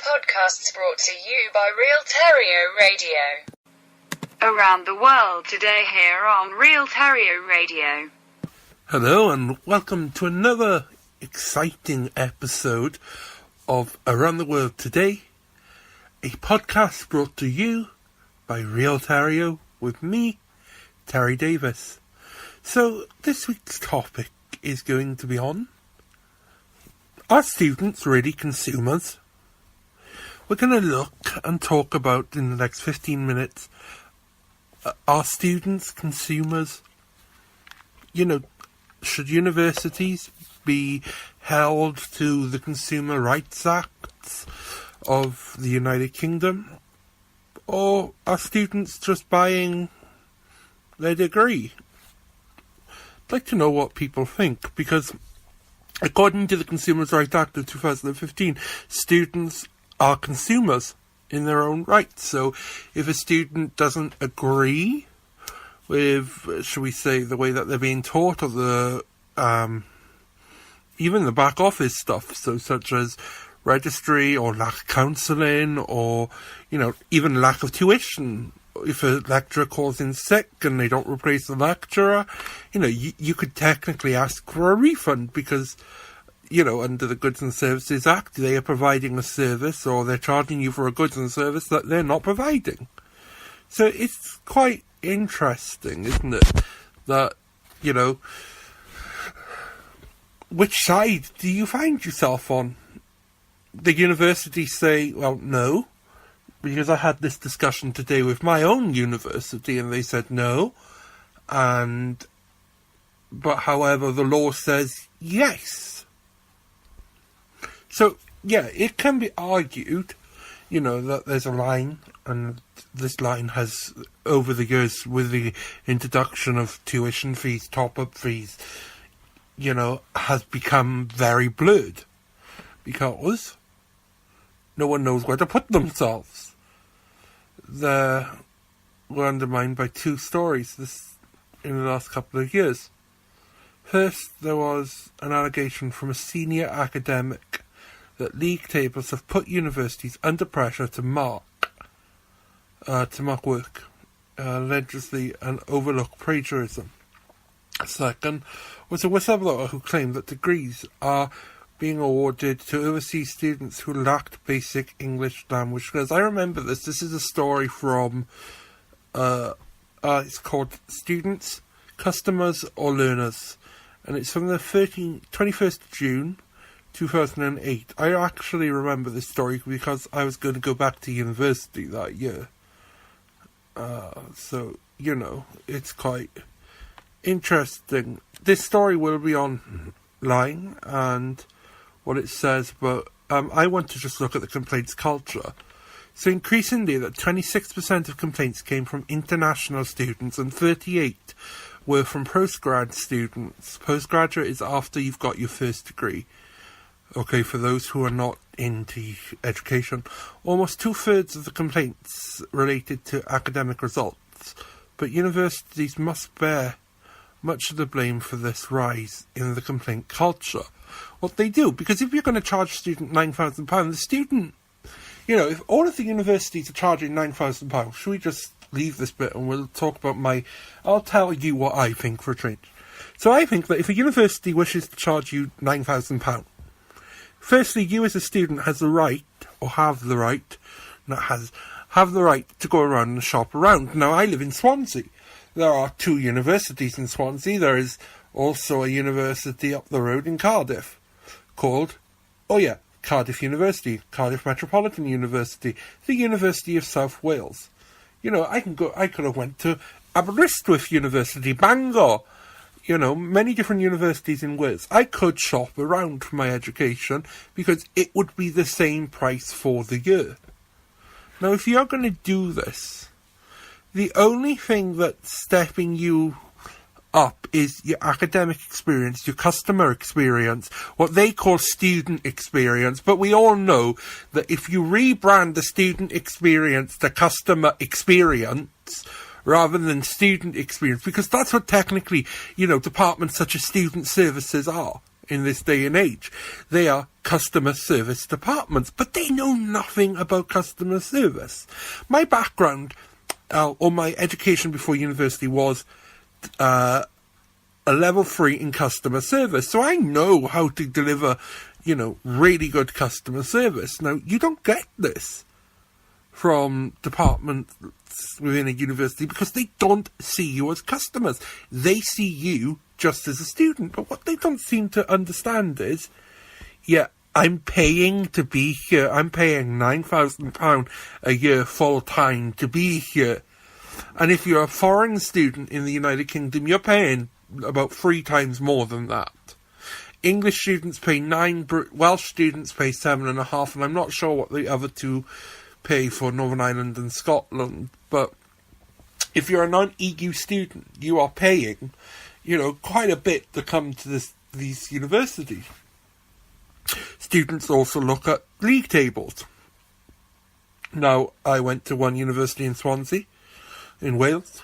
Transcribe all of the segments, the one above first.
Podcasts brought to you by Real Terrio Radio. Around the world today here on Real Terrio Radio. Hello and welcome to another exciting episode of Around the World Today, a podcast brought to you by Real Terrio with me, Terry Davis. So this week's topic is going to be on, are students really consumers? We're going to look and talk about in the next 15 minutes, are students consumers? You know, should universities be held to the Consumer Rights Acts of the United Kingdom? Or are students just buying their degree? I'd like to know what people think, because according to the Consumer Rights Act of 2015, students are consumers in their own right. So if a student doesn't agree with, shall we say, the way that they're being taught, or the even the back office stuff, so such as registry or lack of counselling, or, you know, even lack of tuition. If a lecturer calls in sick and they don't replace the lecturer, you know, you could technically ask for a refund because, you know, under the Goods and Services Act, they are providing a service, or they're charging you for a goods and service that they're not providing. So it's quite interesting, isn't it, that, you know, which side do you find yourself on? The universities say, well, no, because I had this discussion today with my own university and they said no, but however the law says yes. So yeah, it can be argued, you know, that there's a line, and this line has, over the years, with the introduction of tuition fees, top-up fees, you know, has become very blurred, because no one knows where to put themselves. They were undermined by two stories in the last couple of years. First, there was an allegation from a senior academic that league tables have put universities under pressure to mark work, allegedly, and overlook plagiarism. Second was a whistleblower who claimed that degrees are being awarded to overseas students who lacked basic English language skills. I remember this. This is a story from, it's called Students, Customers or Learners, and it's from the 21st June 2008. I actually remember this story because I was going to go back to university that year. So, you know, it's quite interesting. This story will be online and what it says, but I want to just look at the complaints culture. So increasingly, that 26% of complaints came from international students and 38% were from postgrad students. Postgraduate is after you've got your first degree. Okay, for those who are not into education, almost 2/3 of the complaints related to academic results, but universities must bear much of the blame for this rise in the complaint culture. What they do, because if you're going to charge a student £9,000, the student, you know, if all of the universities are charging £9,000, should we just leave this bit and we'll talk about I'll tell you what I think for a change. So I think that if a university wishes to charge you £9,000, firstly, you as a student have the right to go around and shop around. Now, I live in Swansea. There are 2 universities in Swansea. There is also a university up the road in Cardiff called, Cardiff University, Cardiff Metropolitan University, the University of South Wales. You know, I could have went to Aberystwyth University, Bangor, you know, many different universities in Wales. I could shop around for my education because it would be the same price for the year. Now, if you're going to do this, the only thing that's stepping you up is your academic experience, your customer experience, what they call student experience. But we all know that if you rebrand the student experience to customer experience rather than student experience, because that's what technically, you know, departments such as student services are. in this day and age. They are customer service departments, but they know nothing about customer service. My background, or my education before university was a level 3 in customer service. So I know how to deliver, really good customer service. Now, you don't get this from departments within a university because they don't see you as customers. They see you just as a student. But what they don't seem to understand is, I'm paying to be here. I'm paying £9,000 a year full time to be here. And if you're a foreign student in the United Kingdom, you're paying about 3 times more than that. English students pay 9, Welsh students pay 7.5, and I'm not sure what the other two pay for Northern Ireland and Scotland. But if you're a non-EU student, you are paying, quite a bit to come to these universities. Students also look at league tables. Now, I went to one university in Swansea, in Wales,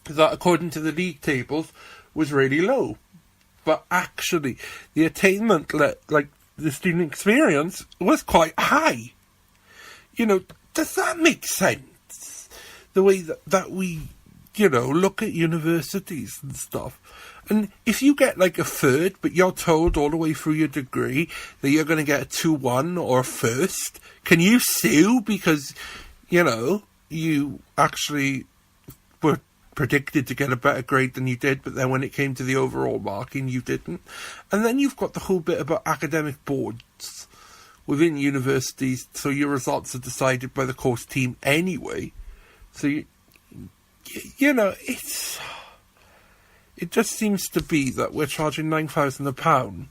that according to the league tables was really low. But actually, the attainment, the student experience, was quite high. Does that make sense? The way that we, look at universities and stuff. And if you get a third, but you're told all the way through your degree that you're going to get a 2-1 or a first, can you sue because, you actually were predicted to get a better grade than you did, but then when it came to the overall marking, you didn't? And then you've got the whole bit about academic boards within universities, so your results are decided by the course team anyway. So, it just seems to be that we're charging £9,000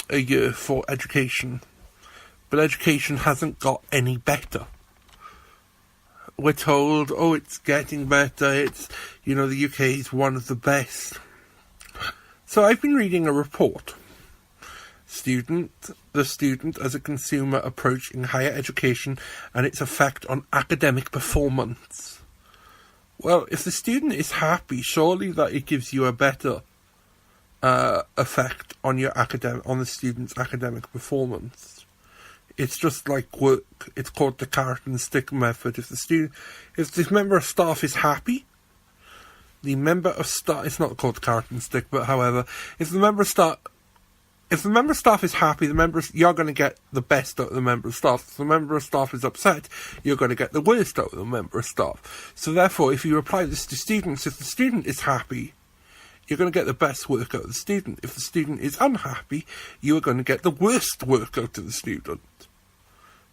a year for education, but education hasn't got any better. We're told, it's getting better, it's, the UK is one of the best. So I've been reading a report. The student as a consumer approaching higher education and its effect on academic performance. Well, if the student is happy, surely that it gives you a better effect on the student's academic performance. It's just like work. It's called the carrot and stick method. If the member of staff is happy, it's not called carrot and stick, but however, if the member of staff is happy, you're going to get the best out of the member of staff. If the member of staff is upset, you're going to get the worst out of the member of staff. So therefore, if you apply this to students, if the student is happy, you're going to get the best work out of the student. If the student is unhappy, you are going to get the worst work out of the student.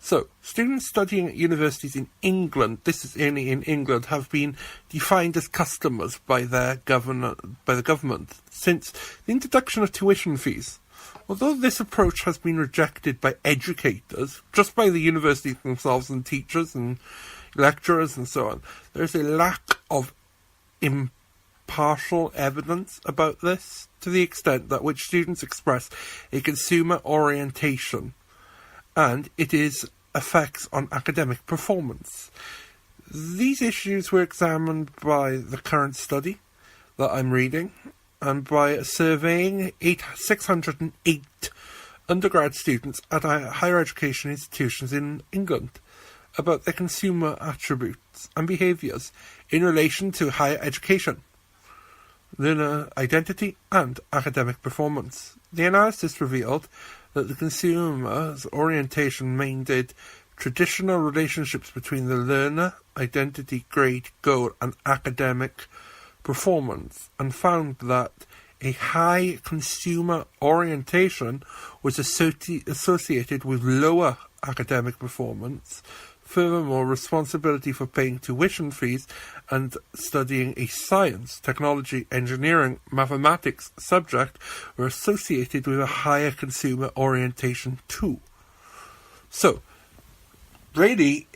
So, students studying at universities in England, this is only in England, have been defined as customers by the government since the introduction of tuition fees. Although this approach has been rejected by educators, just by the universities themselves and teachers and lecturers and so on, there's a lack of impartial evidence about this, to the extent that which students express a consumer orientation, and it affects on academic performance. These issues were examined by the current study that I'm reading, and by surveying 608 undergrad students at higher education institutions in England about their consumer attributes and behaviours in relation to higher education, learner identity and academic performance. The analysis revealed that the consumer's orientation maintained traditional relationships between the learner, identity, grade, goal and academic performance, and found that a high consumer orientation was associated with lower academic performance. Furthermore, responsibility for paying tuition fees and studying a science, technology, engineering, mathematics subject were associated with a higher consumer orientation too. So, really,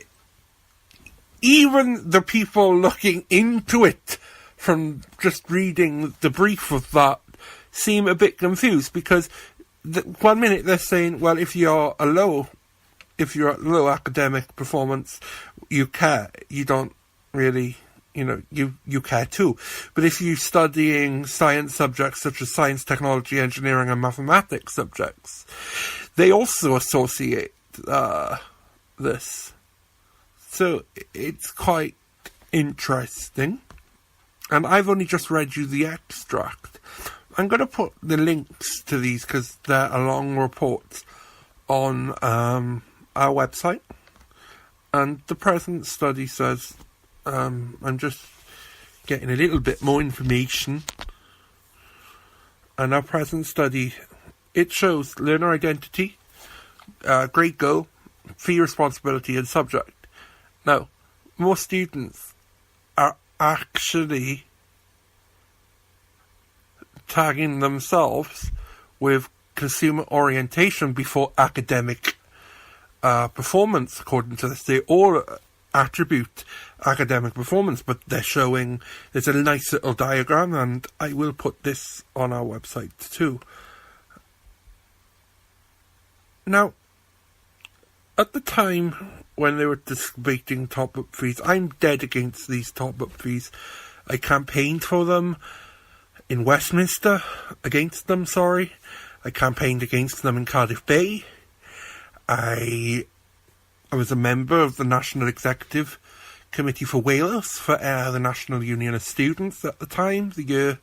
even the people looking into it from just reading the brief of that seem a bit confused, because 1 minute they're saying, well, if you're at low academic performance, you don't really you care too. But if you're studying science subjects such as science, technology, engineering and mathematics subjects, they also associate this. So it's quite interesting. And I've only just read you the extract. I'm going to put the links to these because they're a long report on our website. And the present study says, I'm just getting a little bit more information. And our present study, it shows learner identity, grade goal, fee responsibility and subject. Now, most students are actually tagging themselves with consumer orientation before academic performance, according to this. They all attribute academic performance, but they're showing, there's a nice little diagram, and I will put this on our website too. Now, at the time when they were debating top-up fees, I'm dead against these top-up fees. I campaigned for them in Westminster, I campaigned against them in Cardiff Bay. I was a member of the National Executive Committee for Wales for the National Union of Students at the time, 2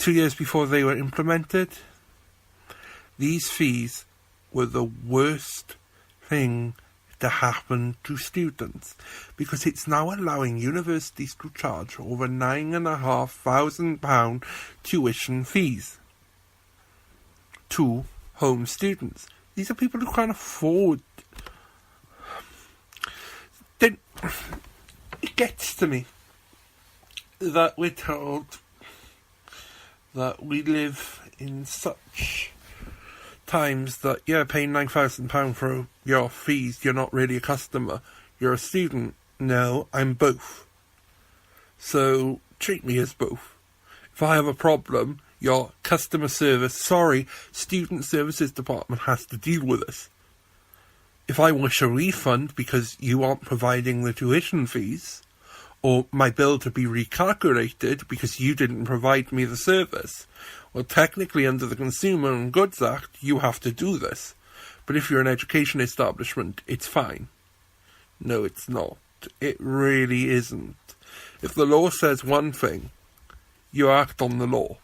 years before they were implemented. These fees were the worst thing to happen to students, because it's now allowing universities to charge over £9,500 tuition fees to home students. These are people who can't afford. Then it gets to me that we're told that we live in such times that, paying £9,000 for your fees, you're not really a customer, you're a student. No, I'm both. So treat me as both. If I have a problem, your customer service, student services department has to deal with this. If I wish a refund because you aren't providing the tuition fees, or my bill to be recalculated because you didn't provide me the service, well, technically under the Consumer and Goods Act, you have to do this. But if you're an education establishment, it's fine. No, it's not. It really isn't. If the law says one thing, you act on the law.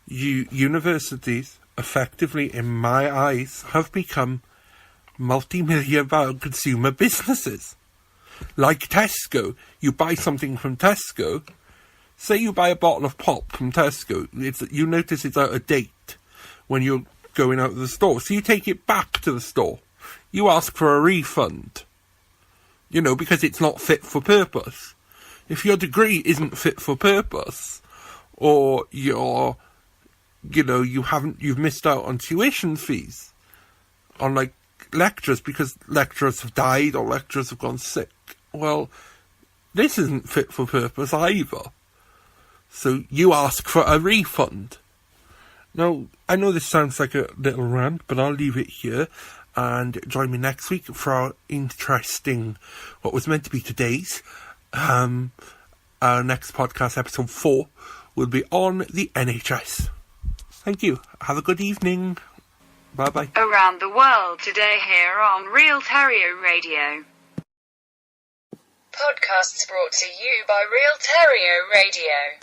Universities, effectively, in my eyes, have become multi-million-pound consumer businesses. Like Tesco. You buy something from Tesco. Say you buy a bottle of pop from Tesco. You notice it's out of date when you're going out of the store. So you take it back to the store. You ask for a refund. Because it's not fit for purpose. If your degree isn't fit for purpose, or you've missed out on tuition fees, on lecturers because lecturers have died or lecturers have gone sick, well, this isn't fit for purpose either. So you ask for a refund. Now, I know this sounds like a little rant, but I'll leave it here. And join me next week for our interesting, what was meant to be today's, our next podcast, episode 4, will be on the NHS. Thank you. Have a good evening. Bye-bye. Around the world today here on Real Terrio Radio. Podcasts brought to you by Real Terrio Radio.